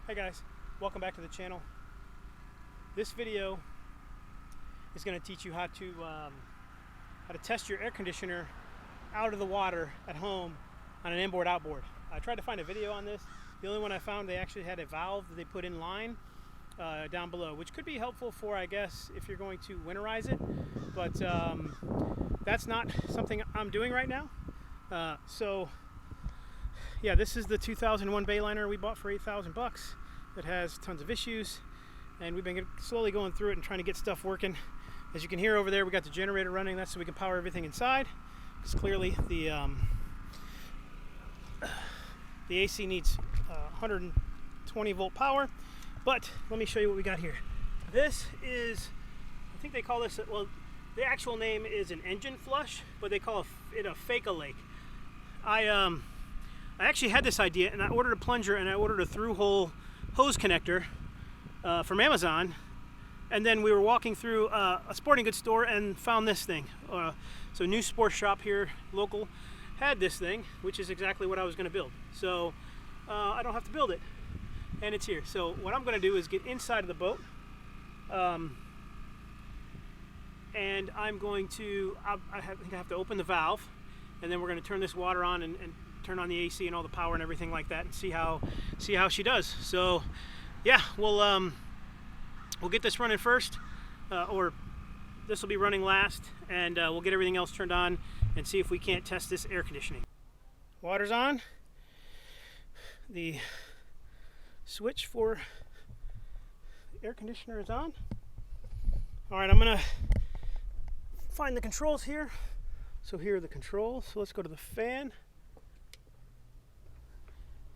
Hey guys, welcome back to the channel. This video is going to teach you how to test your air conditioner out of the water at home on an inboard outboard. I tried to find a video on this. The only one I found, they actually had a valve that they put in line down below, which could be helpful for, I guess, if you're going to winterize it, but that's not something I'm doing right now. So yeah, this is the 2001 Bayliner we bought for 8,000 bucks. It has tons of issues, and we've been slowly going through it and trying to get stuff working. As you can hear over there, we got the generator running. That's so we can power everything inside, because clearly the AC needs 120 volt power. But let me show you what we got here. This is, I think they call this, well, the actual name is an engine flush, but they call it a fake-a-lake. I actually had this idea, and I ordered a plunger and I ordered a through-hole hose connector from Amazon, and then we were walking through a sporting goods store and found this thing. So New Sports Shop here, local, had this thing, which is exactly what I was going to build. So I don't have to build it, and it's here. So what I'm going to do is get inside of the boat, and I'm going to, I think I have to open the valve, and then we're going to turn this water on and turn on the AC and all the power and everything like that, and see how she does. So yeah, we'll get this running first, or this will be running last, and we'll get everything else turned on and see if we can't test this air conditioning. Water's on. The switch for the air conditioner is on. All right, I'm gonna find the controls here. So here are the controls. So let's go to the fan.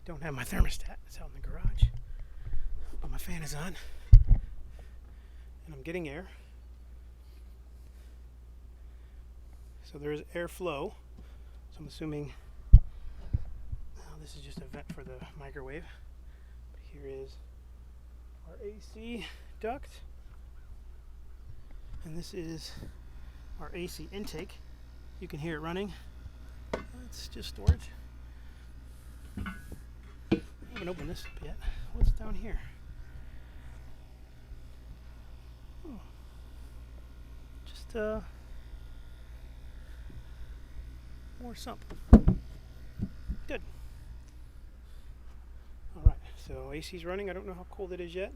Don't have my thermostat, it's out in the garage, but my fan is on, and I'm getting air. So there is airflow, so I'm assuming, well, this is just a vent for the microwave. But here is our AC duct, and this is our AC intake. You can hear it running. It's just storage. I haven't opened this up yet. What's down here? Oh, just more sump. Good. All right, so AC's running. I don't know how cold it is yet.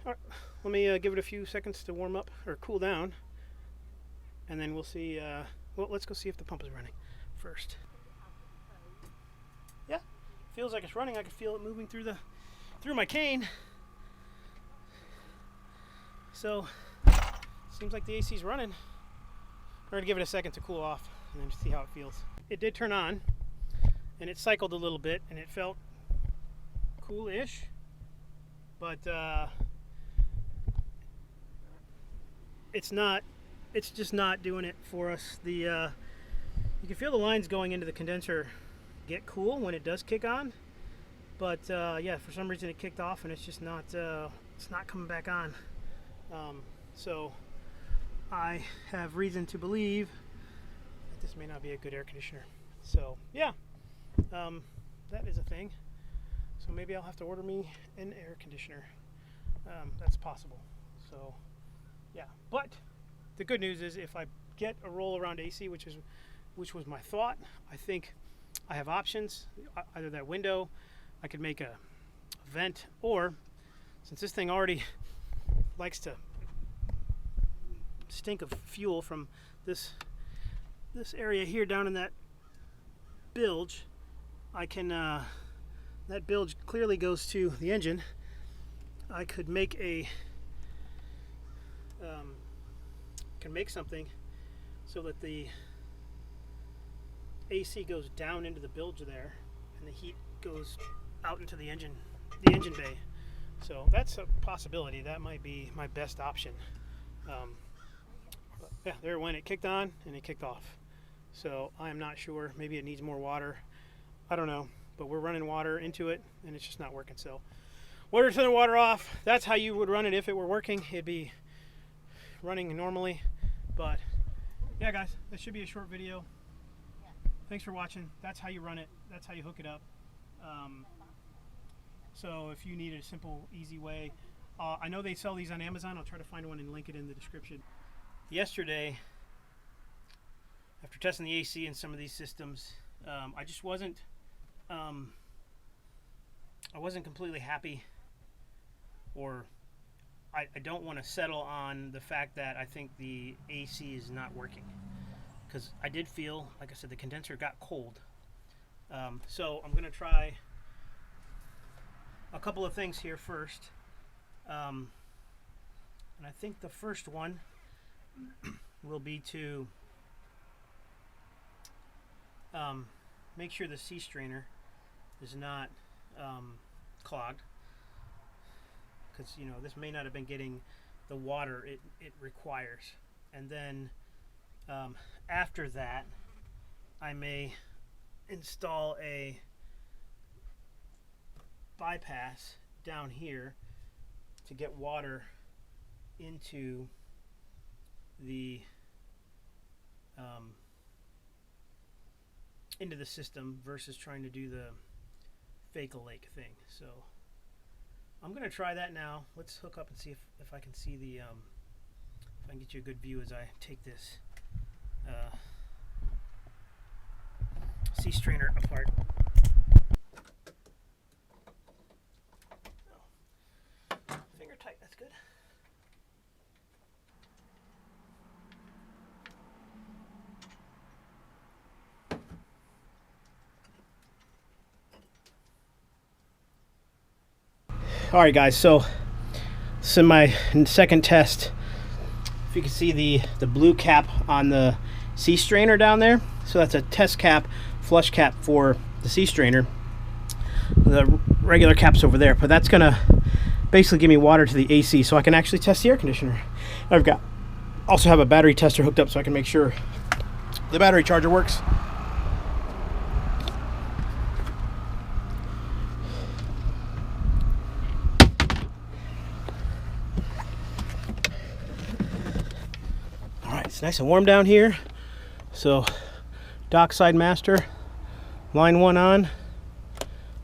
All right, let me give it a few seconds to warm up or cool down, and then we'll see. Well, let's go see if the pump is running first. Yeah, feels like it's running. I can feel it moving through my cane. So seems like the AC's running. We're gonna give it a second to cool off and then see how it feels. It did turn on, and it cycled a little bit, and it felt cool-ish, but it's just not doing it for us. You can feel the lines going into the condenser get cool when it does kick on, but yeah, for some reason it kicked off, and it's just not it's not coming back on. So I have reason to believe that this may not be a good air conditioner. So yeah, that is a thing. So maybe I'll have to order me an air conditioner. That's possible. So yeah, but the good news is if I get a roll around AC, which was my thought, I think I have options. Either that window, I could make a vent, or since this thing already likes to stink of fuel from this area here down in that bilge, I can that bilge clearly goes to the engine. I could make something so that the AC goes down into the bilge there, and the heat goes out into the engine bay. So that's a possibility. That might be my best option. But yeah, there it went. It kicked on and it kicked off. So I'm not sure. Maybe it needs more water. I don't know. But we're running water into it, and it's just not working. So water, turn the water off. That's how you would run it if it were working. It'd be running normally. But yeah, guys, that should be a short video. Thanks for watching. That's how you run it. That's how you hook it up. So if you need a simple, easy way, I know they sell these on Amazon. I'll try to find one and link it in the description. Yesterday, after testing the AC in some of these systems, I just wasn't completely happy, or I don't want to settle on the fact that I think the AC is not working, because I did feel, like I said, the condenser got cold. So I'm going to try a couple of things here first. And I think the first one will be to make sure the sea strainer is not clogged, because you know this may not have been getting the water it requires. And then after that, I may install a bypass down here to get water into the system versus trying to do the fake a lake thing. So I'm gonna try that now. Let's hook up and see if I can see the if I can get you a good view as I take this sea strainer apart. Finger tight, that's good. All right, guys, so this is my second test. If you can see the blue cap on the sea strainer down there, so that's a test cap, flush cap for the sea strainer. The regular cap's over there, but that's gonna basically give me water to the AC so I can actually test the air conditioner. Also have a battery tester hooked up so I can make sure the battery charger works. All right, it's nice and warm down here. So dockside master, line 1 on,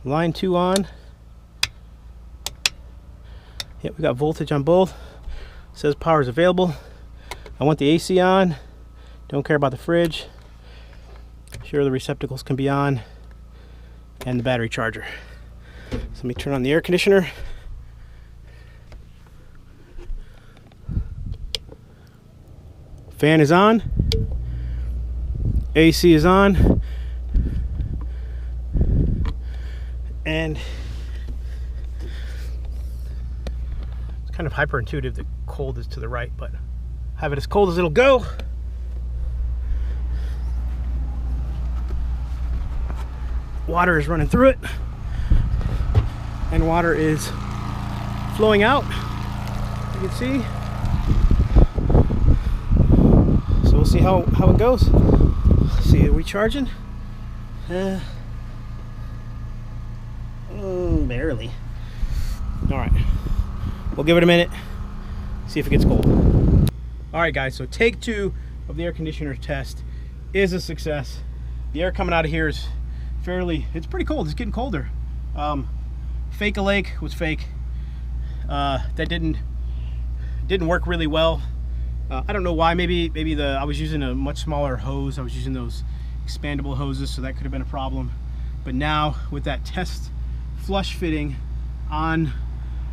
line 2 on. Yep, we got voltage on both. It says power is available. I want the AC on. Don't care about the fridge. Sure, the receptacles can be on, and the battery charger. So let me turn on the air conditioner. Fan is on. AC is on. And it's kind of hyper-intuitive that cold is to the right, but have it as cold as it'll go. Water is running through it, and water is flowing out, you can see. So we'll see how it goes. Let's see, are we charging? Barely. All right, we'll give it a minute, see if it gets cold. All right, guys, so take 2 of the air conditioner test is a success. The air coming out of here is it's pretty cold. It's getting colder. Fake a lake was fake. That didn't work really well. I don't know why. Maybe I was using a much smaller hose. I was using those expandable hoses, so that could have been a problem. But now with that test flush fitting on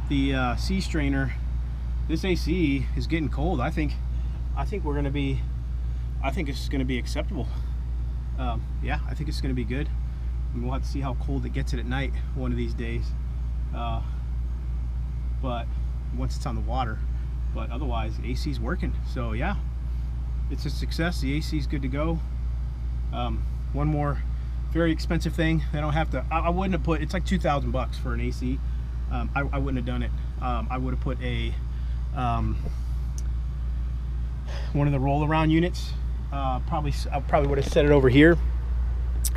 the sea strainer, this AC is getting cold. I think we're gonna be. I think it's gonna be acceptable. Yeah, I think it's gonna be good. I mean, we'll have to see how cold it gets it at night one of these days. But once it's on the water. But otherwise, AC's working. So yeah, it's a success. The AC is good to go. One more very expensive thing. They don't have to. I wouldn't have put. It's like $2,000 for an AC. I wouldn't have done it. I would have put a one of the roll-around units. I probably would have set it over here,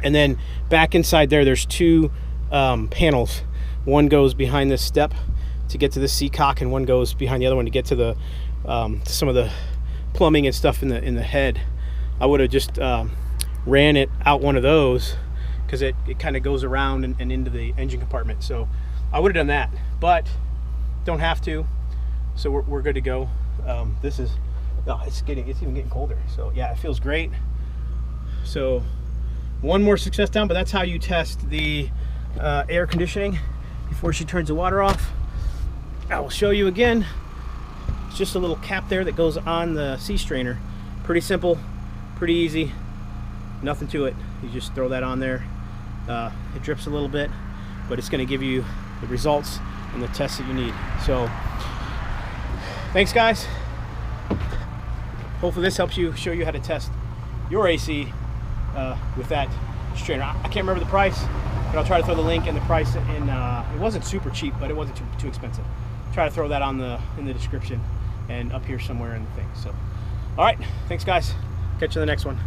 and then back inside there's 2 panels. One goes behind this step to get to the seacock, and one goes behind the other one to get to the some of the plumbing and stuff in the head. I would have just ran it out one of those because it kind of goes around and into the engine compartment. So I would have done that, but don't have to. So we're good to go. This is, oh, it's even getting colder. So yeah, it feels great. So one more success down, but that's how you test the air conditioning before she turns the water off. I will show you again. It's just a little cap there that goes on the sea strainer. Pretty simple, pretty easy, nothing to it. You just throw that on there. It drips a little bit, but it's going to give you the results and the tests that you need. So thanks guys. Hopefully this helps you, show you how to test your AC with that strainer. I can't remember the price, but I'll try to throw the link and the price in. It wasn't super cheap, but it wasn't too expensive. Try to throw that on in the description and up here somewhere in the thing. So all right, thanks guys, catch you in the next one.